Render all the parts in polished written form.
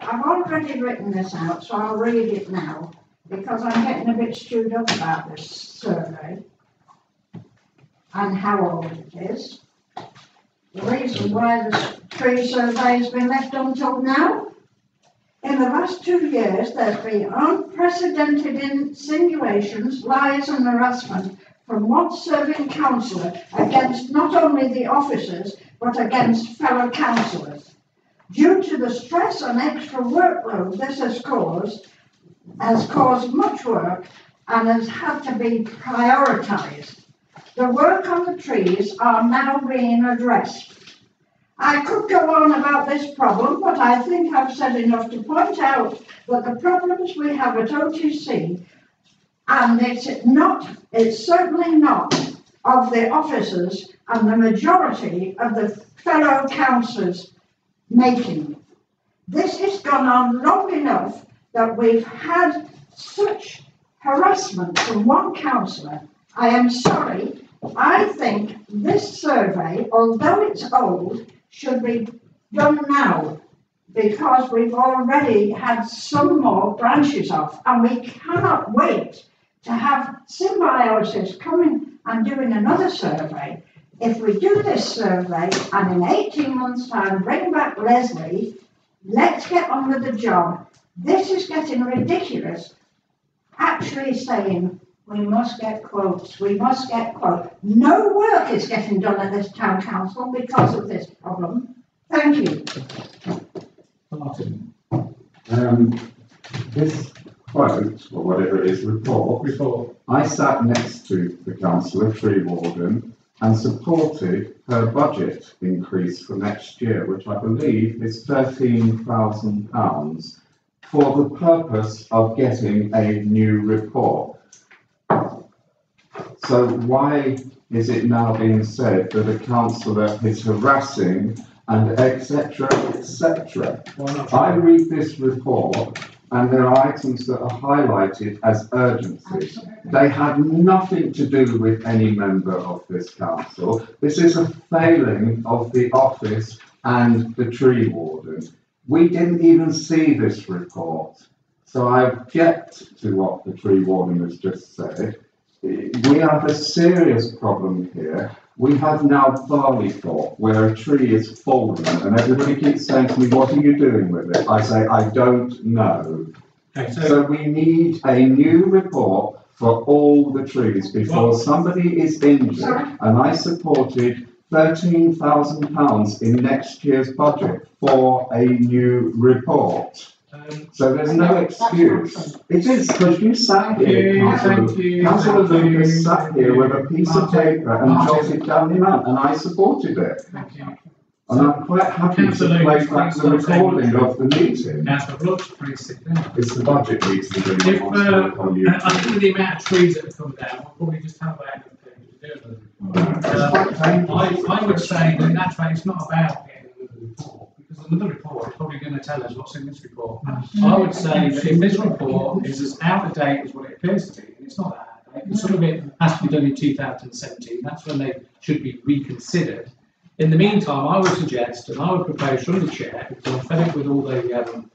I've already written this out, so I'll read it now, because I'm getting a bit stewed up about this survey and how old it is. The reason why the tree survey has been left until now. In the last 2 years, there's been unprecedented insinuations, lies and harassment from one serving councillor against not only the officers, but against fellow councillors. Due to the stress and extra workload this has caused much work and has had to be prioritised. The work on the trees are now being addressed. I could go on about this problem, but I think I've said enough to point out that the problems we have at OTC, and it's certainly not of the officers and the majority of the fellow councillors making. This has gone on long enough that we've had such harassment from one councillor. I am sorry. I think this survey, although it's old, should be done now, because we've already had some more branches off, and we cannot wait to have symbiosis coming and doing another survey. If we do this survey and in 18 months' time bring back Leslie, let's get on with the job. This is getting ridiculous. Actually saying we must get quotes, we must get quotes. No work is getting done at this town council because of this problem. Thank you. Martin. This quote, or whatever it is, report, I sat next to the councillor, tree warden, and supported her budget increase for next year, which I believe is £13,000, for the purpose of getting a new report. So why is it now being said that a councillor is harassing and etc., etc.? I read this report and there are items that are highlighted as urgency. They have nothing to do with any member of this council. This is a failing of the office and the tree warden. We didn't even see this report. So I object to what the tree warden has just said. We have a serious problem here. We have now Barleythorpe, where a tree is fallen, and everybody keeps saying to me, what are you doing with it? I say, I don't know. Okay, so we need a new report for all the trees before somebody is injured, and I supported £13,000 in next year's budget for a new report. So there's no excuse. It is because you sat here, Councillor Lucas sat here with a piece of paper and jotted down the amount, and I supported it. And I'm quite happy to play back the recording of the meeting. It's the budget meeting. I think the amount of trees that have come down, we'll probably just have about I would say that that's why it's not about getting another report, because another report is probably going to tell us what's in this report. I would say that if this report is as out of date as what it appears to be, and it's not that out of date, and some of it has to be done in 2017, that's when they should be reconsidered. In the meantime, I would suggest, and I would propose from the chair, because I'm fed up with all the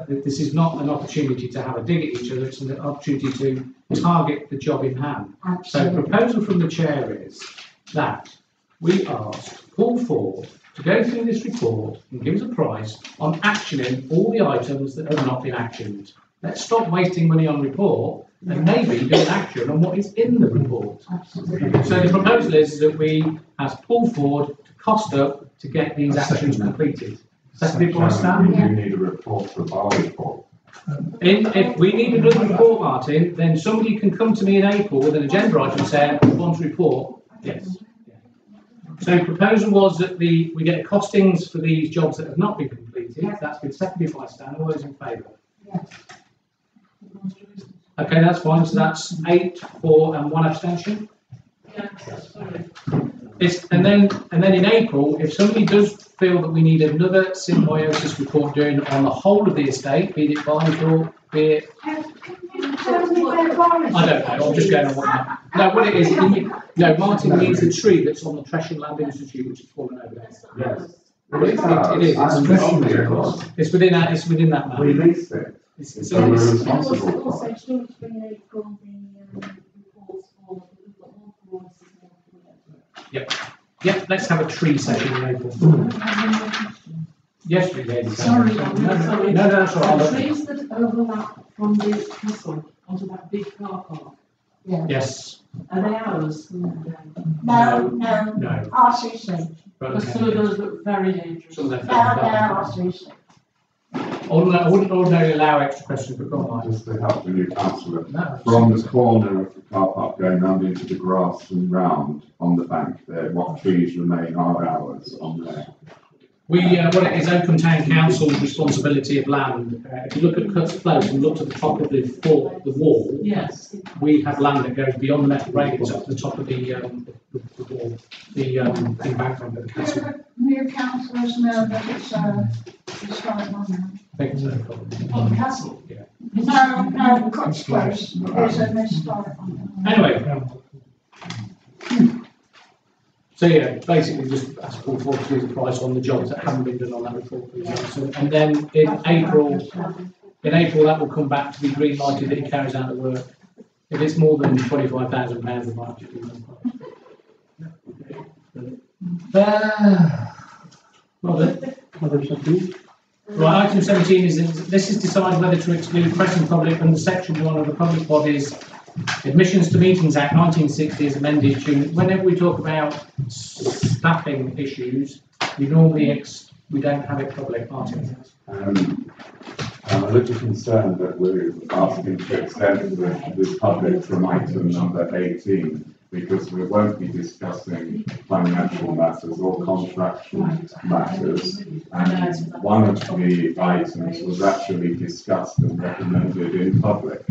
this is not an opportunity to have a dig at each other, it's an opportunity to target the job in hand. Absolutely. So the proposal from the chair is that we ask Paul Ford to go through this report and give us a price on actioning all the items that have not been actioned. Let's stop wasting money on report and maybe do an action on what is in the report. Absolutely. So the proposal is that we ask Paul Ford to cost up to get these actions completed. Seconded by Stan. You need a report for Barleythorpe. If we need another report, Martin, then somebody can come to me in April with an agenda item saying, we want a report. Yes. So the proposal was that we get costings for these jobs that have not been completed. That's been seconded by Stan. All those in favour? Yes. Okay, that's fine. So that's 8, 4 and 1 abstention. Yeah, sorry. And then in April, if somebody does feel that we need another symbiosis report doing on the whole of the estate, be it Barleythorpe, be it... I don't know, I'm just going on what... No, what it is, no, Martin needs a tree that's on the Tresham Land Institute, which has fallen over there. Yes. It is. It's within that. It's within that map. We leased it. It's So we're responsible for it. Also, Stuart's been able the reports for Yep, let's have a tree session in April. Yes, we did. Sorry, no, that's all right. The trees that overlap from the castle onto that big car park, Yes. are they ours? No, RCC. Because some of those look very dangerous. Some of them. No, RCC. I wouldn't ordinarily allow extra questions, but go on. Just to help the new councillor. No. From the corner of the car park going round into the grass and round on the bank there, what trees remain are ours on there. Well, it is Oakham Town Council's responsibility of land. If you look at Cuts Close and look to the top of the wall, Yes. we have land that goes beyond the metal railings up to the top of the wall, the embankment of the castle. New councillors know that it's historic monument. I think so. Oh, the castle? Yeah. No, Cuts Close is an historic monument. Anyway. So yeah, basically just ask Paul for to do the price on the jobs that haven't been done on that report, please. So, and then in April that will come back to be green lighted that he carries out the work. If it's more than £25,000, we might have to do that. Right, item 17 is this is decide whether to exclude press and public under section 1 of the Public Bodies Admissions to Meetings Act 1960 is amended to, whenever we talk about staffing issues, we normally we don't have it public, Martin. I'm a little concerned that we're asking to extend the public from item number 18, because we won't be discussing financial matters or contractual matters. And one of the items was actually discussed and recommended in public.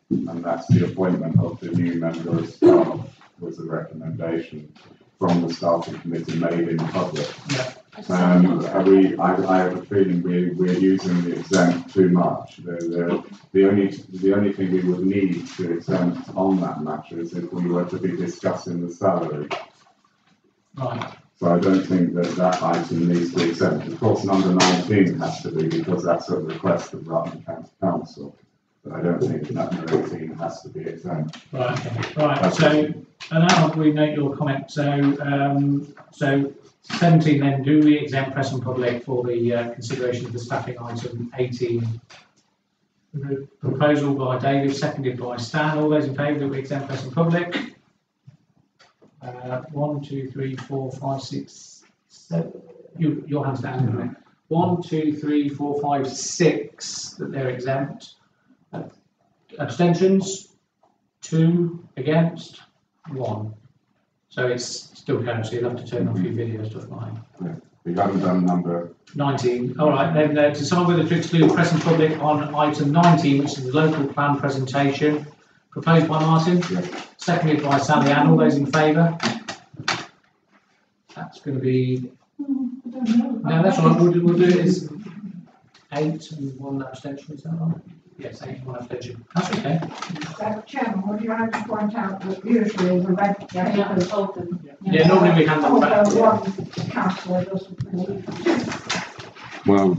And that's the appointment of the new member of staff was a recommendation from the staffing committee made in public. Yeah. I have a feeling we're using the exempt too much. The only thing we would need to exempt on that matter is if we were to be discussing the salary. Right. So I don't think that item needs to be exempt. Of course, number 19 has to be, because that's a request of Rutland County Council. But I don't think number 18 has to be exempt. Right. Okay. Right. So, and now we note your comment. So 17 then, do we exempt press and public for the consideration of the staffing item 18? Proposal by David, seconded by Stan. All those in favour that we exempt press and public? 1, 2, 3, 4, 5, 6, 7. Your hands down, isn't it? 1, 2, 3, 4, 5, 6 that they're exempt. Abstentions? 2 against? 1. So it's still counts, so you'll have to turn off your video stuff like that. We haven't done number 19. All right, then decide whether to exclude press and public on item 19, which is the local plan presentation. Proposed by Martin, seconded by Sally Ann. All those in favour? That's going to be. No, that's all right. We'll do it as 8 and 1 abstention. Is that right? Yes, 8 and 1 abstention. That's okay. Chairman, would you like to point out that usually the red papers open? Yeah, normally we hand them back. Although one councillor doesn't. well.